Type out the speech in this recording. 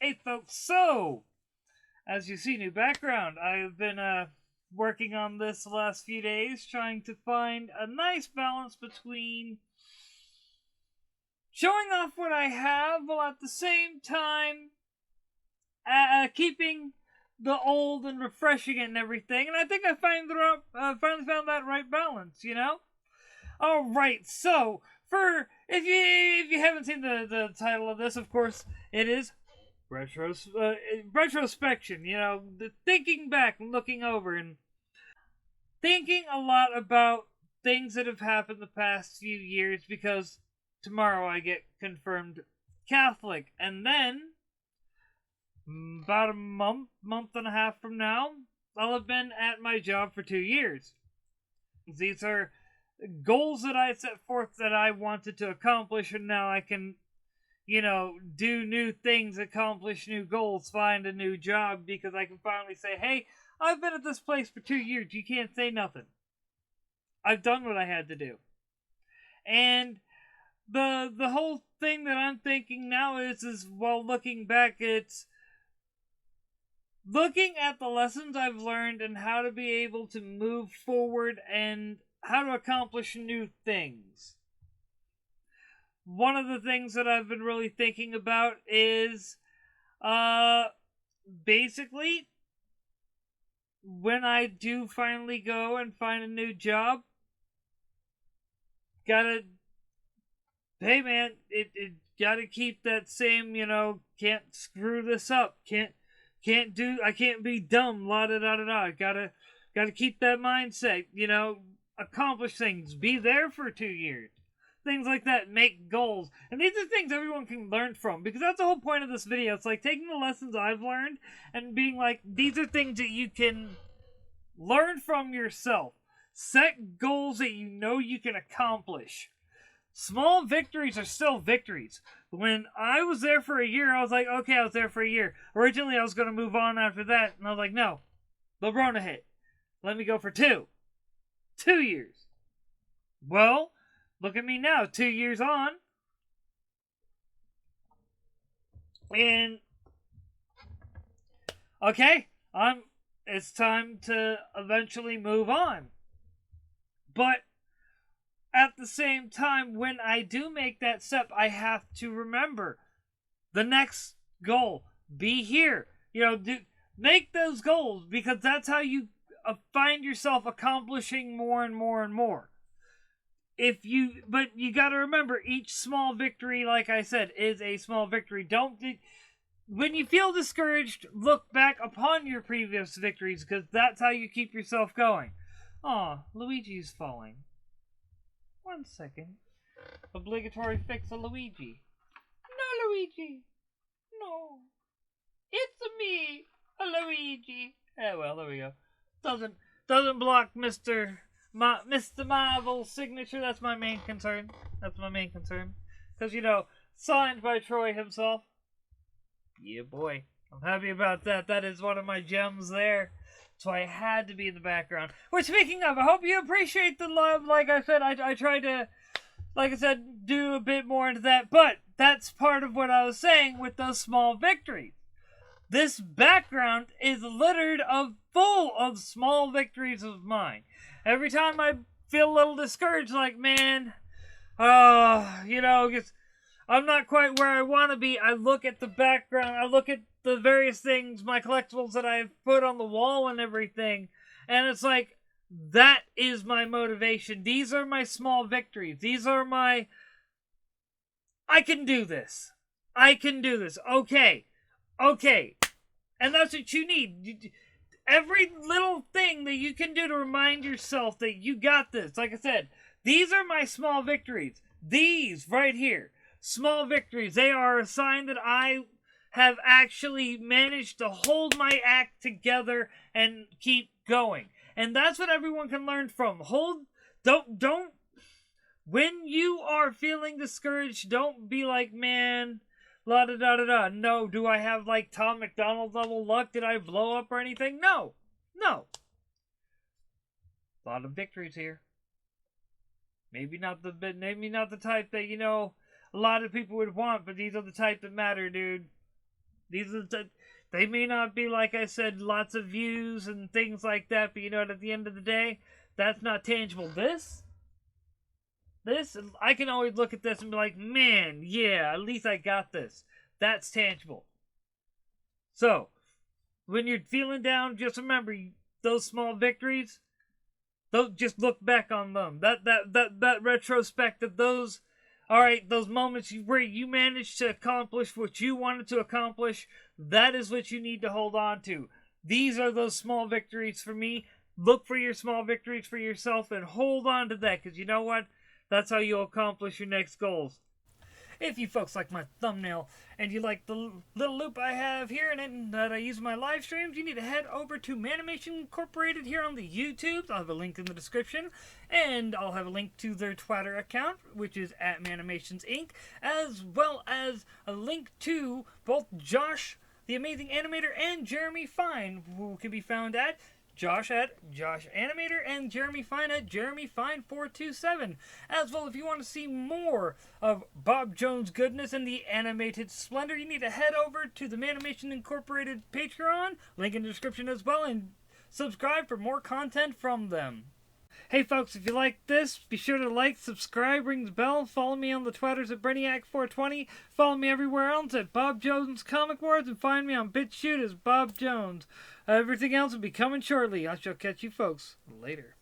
Hey folks, so as you see, new background. I've been working on this the last few days, trying to find a nice balance between showing off what I have while at the same time keeping the old and refreshing it and everything. And I think I finally found that right balance, you know? Alright, so for if you haven't seen the title of this, of course, it is retrospection, you know, the thinking back and looking over and thinking a lot about things that have happened the past few years, because tomorrow I get confirmed Catholic, and then about a month and a half from now, I'll have been at my job for 2 years. These are goals that I set forth that I wanted to accomplish, and now I can, you know, do new things, accomplish new goals, find a new job, because I can finally say, hey, I've been at this place for 2 years. You can't say nothing. I've done what I had to do. And the whole thing that I'm thinking now is while looking back, it's looking at the lessons I've learned and how to be able to move forward and how to accomplish new things. One of the things that I've been really thinking about is, basically, when I do finally go and find a new job, hey man, it gotta keep that same, you know, can't screw this up, I can't be dumb, la da da da da, gotta keep that mindset, you know, accomplish things, be there for 2 years. Things like that, make goals. And these are things everyone can learn from, because that's the whole point of this video. It's like taking the lessons I've learned and being like, these are things that you can learn from yourself. Set goals that you know you can accomplish. Small victories are still victories. When I was there for a year, I was like, okay, I was there for a year. Originally, I was going to move on after that, and I was like, no, the Rona hit. Let me go for 2 years. Well, look at me now, 2 years on. And okay, it's time to eventually move on. But at the same time, when I do make that step, I have to remember the next goal. Be here. You know, make those goals, because that's how you find yourself accomplishing more and more and more. But you got to remember, each small victory, like I said, is a small victory. When you feel discouraged, look back upon your previous victories, because that's how you keep yourself going. Aw, Luigi's falling. 1 second. Obligatory fix of Luigi. No, Luigi. No. It's me, Luigi. Oh, well, there we go. Doesn't block Mr. Marvel's signature. That's my main concern. Because, you know, signed by Troy himself. Yeah, boy. I'm happy about that. That is one of my gems there. So I had to be in the background. Which, speaking of, I hope you appreciate the love. Like I said, I tried to, like I said, do a bit more into that. But that's part of what I was saying with those small victories. This background is littered full of small victories of mine. Every time I feel a little discouraged, like, man, you know, I'm not quite where I want to be, I look at the background, I look at the various things, my collectibles that I've put on the wall and everything, and it's like, that is my motivation. These are my small victories. These are my, I can do this. Okay. And that's what you need. Every little thing that you can do to remind yourself that you got this. Like I said, these are my small victories. These right here. Small victories. They are a sign that I have actually managed to hold my act together and keep going. And that's what everyone can learn from. Don't, when you are feeling discouraged, don't be like, man, la da da da da. No, do I have like Tom McDonald level luck? Did I blow up or anything? No. A lot of victories here. Maybe not the type that, you know, a lot of people would want, but these are the type that matter, dude. They may not be, like I said, lots of views and things like that, but you know what, at the end of the day, that's not tangible. This, I can always look at this and be like, man, yeah, at least I got this. That's tangible. So, when you're feeling down, just remember those small victories. Just look back on them. That retrospective, those moments where you managed to accomplish what you wanted to accomplish, that is what you need to hold on to. These are those small victories for me. Look for your small victories for yourself and hold on to that, because you know what? That's how you'll accomplish your next goals. If you folks like my thumbnail and you like the little loop I have here and that I use in my live streams, you need to head over to Manimation Incorporated here on the YouTube. I'll have a link in the description, and I'll have a link to their Twitter account, which is at Manimations Inc., as well as a link to both Josh, the amazing animator, and Jeremy Fine, who can be found at Josh Animator and Jeremy Fine at JeremyFine427. As well, if you want to see more of Bob Jones' goodness and the animated splendor, you need to head over to the Manimation Incorporated Patreon, link in the description as well, and subscribe for more content from them. Hey folks, if you like this, be sure to like, subscribe, ring the bell, follow me on the Twitters at Brainiac420, follow me everywhere else at Bob Jones Comic Wars, and find me on BitChute as Bob Jones. Everything else will be coming shortly. I shall catch you folks later.